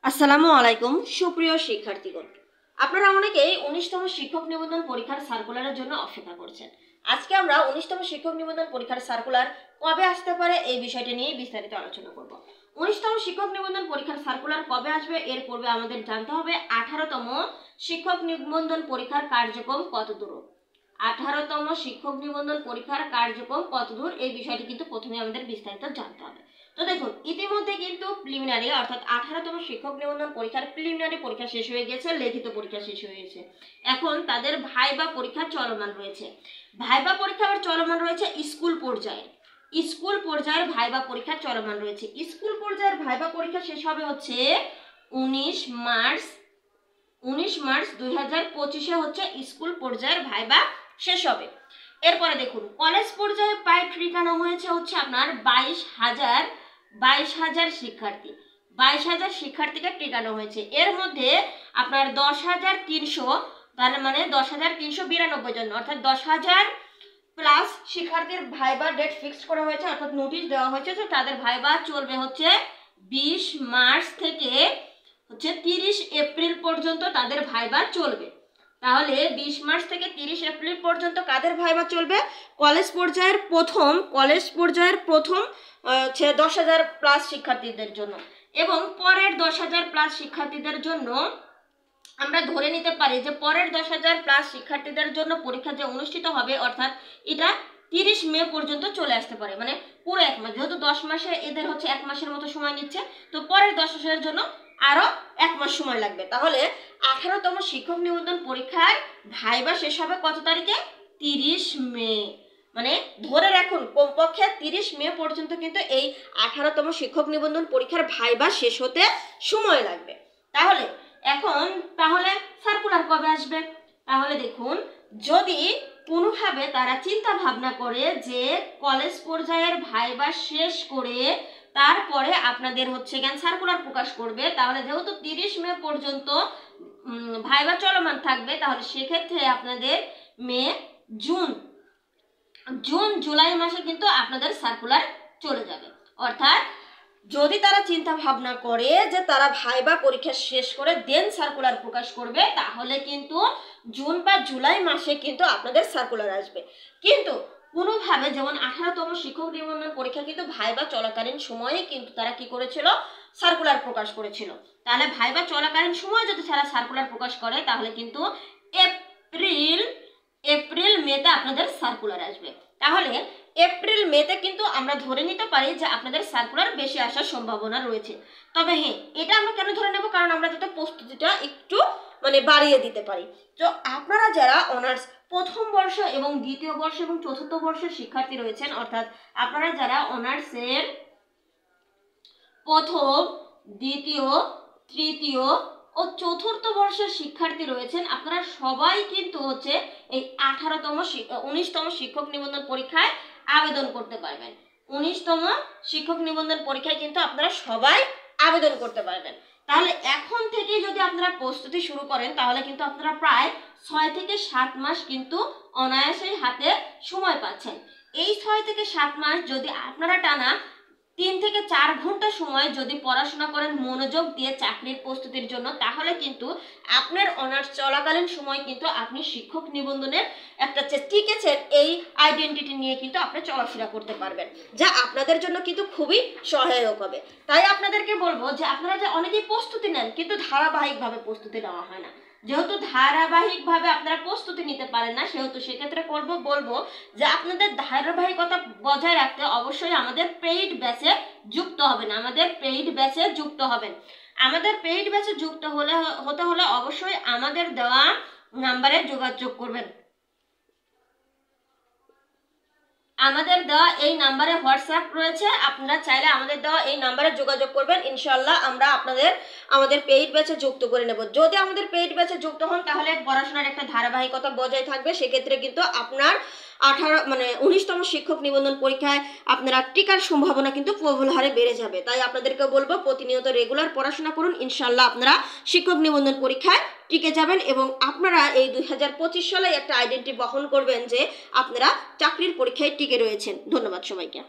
আসসালামু আলাইকুম সুপ্রিয় শিক্ষার্থীগণ, আপনারা অনেকেই 19তম শিক্ষক নিবন্ধন পরীক্ষার সার্কুলারের জন্য অপেক্ষা করছেন। আজকে আমরা 19তম শিক্ষক নিবন্ধন পরীক্ষার সার্কুলার কবে আসতে পারে এই বিষয়টি নিয়ে বিস্তারিত আলোচনা করব। 19তম শিক্ষক নিবন্ধন পরীক্ষার সার্কুলার কবে আসবে এর পূর্বে আমাদের জানতে হবে 18তম শিক্ষক নিবন্ধন পরীক্ষার কার্যক্রম কতদূর। 18তম শিক্ষক নিবন্ধন পরীক্ষার কার্যক্রম কতদূর এই বিষয়টি কিন্তু প্রথমে আমাদের বিস্তারিত জানতে হবে। তো দেখুন, ইতিমধ্যে কিন্তু প্রিলিমিনারি অর্থাৎ 18তম শিক্ষক নিবন্ধন পরীক্ষার প্রিলিমিনারি পরীক্ষা শেষ হয়ে গেছে, লিখিত পরীক্ষা শেষ হয়ে গেছে। এখন তাদের ভাইবা পরীক্ষা চলমান রয়েছে। ভাইবা পরীক্ষা আবার চলমান রয়েছে স্কুল পর্যায়ে। স্কুল পর্যায়ের ভাইবা পরীক্ষা চলমান রয়েছে। স্কুল পর্যায়ের ভাইবা পরীক্ষা শেষ হবে হচ্ছে 19 মার্চ 2025 হচ্ছে স্কুল পর্যায়ের ভাইবা শেষ হবে। এরপরে দেখুন, কলেজ পর্যায়ে প্রায় ঠিকানো হয়েছে হচ্ছে আপনার 22,000 শিক্ষার্থী। 22,000 শিক্ষার্থীকে টিকানো হয়েছে। এর মধ্যে আপনার 10,300, তার মানে 10,392 জন, অর্থাৎ 10,000 প্লাস শিক্ষার্থীর ভাইবা ডেট ফিক্সড করা হয়েছে, অর্থাৎ নোটিশ দেওয়া হয়েছে যে তাদের ভাইবা চলবে হচ্ছে 20 মার্চ থেকে হচ্ছে 30 এপ্রিল পর্যন্ত তাদের ভাইবা চলবে। তাহলে 20 মার্চ থেকে 30 এপ্রিল পর্যন্ত কাদের ভাইবা চলবে? কলেজ পর্যায়ের প্রথম 10,000 প্লাস শিক্ষার্থীদের জন্য, এবং পরের 10,000 প্লাস শিক্ষার্থীদের জন্য আমরা ধরে নিতে পারি যে পরের 10,000 প্লাস শিক্ষার্থীদের জন্য পরীক্ষা যে অনুষ্ঠিত হবে, অর্থাৎ এটা 30 মে পর্যন্ত চলে আসতে পারে, মানে পুরো এক মাস। যেহেতু 10 মাসে এদের হচ্ছে 1 মাসের মতো সময় নিচ্ছে, তো পরের 10 মাসের জন্য আরো 1 মাস সময় লাগবে। তাহলে 18তম শিক্ষক নিবন্ধন পরীক্ষার ভাইবা শেষ হবে কত তারিখে? 30 মে। মানে ধরে রাখুন কমপক্ষে 30 মে পর্যন্ত কিন্তু এই 18তম শিক্ষক নিবন্ধন পরীক্ষার ভাইবা শেষ হতে সময় লাগবে। তাহলে সার্কুলার কবে আসবে? তাহলে দেখুন, যদি কোনোভাবে তারা চিন্তা ভাবনা করে যে কলেজ পর্যায়ের ভাইবা শেষ করে তারপরে আপনাদের হচ্ছে সার্কুলার প্রকাশ করবে, তাহলে যেহেতু 30 মে পর্যন্ত ভাইবা চলমান থাকবে, তাহলে সেক্ষেত্রে আপনাদের মে, জুন জুলাই মাসে কিন্তু আপনাদের সার্কুলার চলে যাবে। অর্থাৎ যদি তারা চিন্তা ভাবনা করে যে তারা ভাইবা পরীক্ষা শেষ করে দেন সার্কুলার প্রকাশ করবে, তাহলে কিন্তু জুন বা জুলাই মাসে কিন্তু আপনাদের সার্কুলার আসবে। কিন্তু কোনোভাবে, যেমন 18তম শিক্ষক নিবন্ধন পরীক্ষা কিন্তু ভাইবা চলাকালীন সময়ে কিন্তু তারা কি করেছিল? সার্কুলার প্রকাশ করেছিল। তাহলে ভাইবা চলাকালীন সময় যদি তারা সার্কুলার প্রকাশ করে, তাহলে কিন্তু এপ্রিল মেতে আপনাদের সার্কুলার আসবে। তাহলে এপ্রিল মেতে কিন্তু আমরা ধরে নিতে পারি যে আপনাদের সার্কুলার বেশি আসার সম্ভাবনা রয়েছে। তবে হ্যাঁ, এটা আমরা কেন ধরে নেব? কারণ আমরা যাতে প্রস্তুতিটা একটু বাড়িয়ে দিতে পারি। তো আপনারা যারা অনার্স প্রথম বর্ষ এবং দ্বিতীয় বর্ষ এবং চতুর্থ বর্ষের শিক্ষার্থী রয়েছেন, অর্থাৎ আপনারা যারা অনার্সের প্রথম, দ্বিতীয়, তৃতীয় ও চতুর্থ বর্ষের শিক্ষার্থী রয়েছেন, আপনারা সবাই কিন্তু হচ্ছে এই 19তম শিক্ষক নিবন্ধন পরীক্ষায় আবেদন করতে পারবেন। 19তম শিক্ষক নিবন্ধন পরীক্ষায় কিন্তু আপনারা সবাই আবেদন করতে পারবেন। তাহলে এখন থেকে যদি আপনারা প্রস্তুতি শুরু করেন, তাহলে কিন্তু আপনারা প্রায় 6 থেকে 7 মাস কিন্তু অনায়াসেই হাতে সময় পাচ্ছেন। এই 6 থেকে 7 মাস যদি আপনারা টানা 3 থেকে 4 ঘন্টা সময় যদি পড়াশোনা করেন মনোযোগ দিয়ে চাকরির প্রস্তুতির জন্য, তাহলে কিন্তু আপনার অনার্স চলাকালীন সময় কিন্তু আপনি শিক্ষক নিবন্ধনের একটা টিকেছেন এই আইডেন্টিটি নিয়ে কিন্তু আপনি চলাফেরা করতে পারবেন, যা আপনাদের জন্য কিন্তু খুবই সহায়ক হবে। তাই আপনাদেরকে বলবো যে আপনারা যে অনেকেই প্রস্তুতি নেন কিন্তু ধারাবাহিকভাবে প্রস্তুতি নেওয়া হয় না। যেহেতু ধারাবাহিকভাবে আপনারা প্রস্তুতি নিতে পারেন না, সেহেতু সেক্ষেত্রে বলবো যে আপনাদের ধারাবাহিকতা বজায় রাখতে অবশ্যই আমাদের পেইড ব্যাচে যুক্ত হবেন। আমাদের পেইড ব্যাচে যুক্ত হতে হলে অবশ্যই আমাদের দেওয়া নাম্বারে যোগাযোগ করবেন। আমাদের দেওয়া এই নাম্বারে হোয়াটসঅ্যাপ রয়েছে, আপনারা চাইলে আমাদের দেওয়া এই নাম্বারে যোগাযোগ করবেন। ইনশাআল্লাহ আমরা আমাদের পেইড ব্যাচে যুক্ত করে নেব। যদি আমাদের পেইড ব্যাচে যুক্ত হন, তাহলে পড়াশোনার একটা ধারাবাহিকতা বজায় থাকবে। সেক্ষেত্রে কিন্তু আপনার 19তম শিক্ষক নিবন্ধন পরীক্ষায় আপনারা টিকার সম্ভাবনা কিন্তু প্রবল হারে বেড়ে যাবে। তাই আপনাদেরকে বলবো প্রতিনিয়ত রেগুলার পড়াশোনা করুন। ইনশাআল্লাহ আপনারা শিক্ষক নিবন্ধন পরীক্ষায় টিকে যাবেন এবং আপনারা এই 2025 সালে একটা আইডেন্টি বহন করবেন যে আপনারা চাকরির পরীক্ষায় টিকে রয়েছেন। ধন্যবাদ সবাইকে।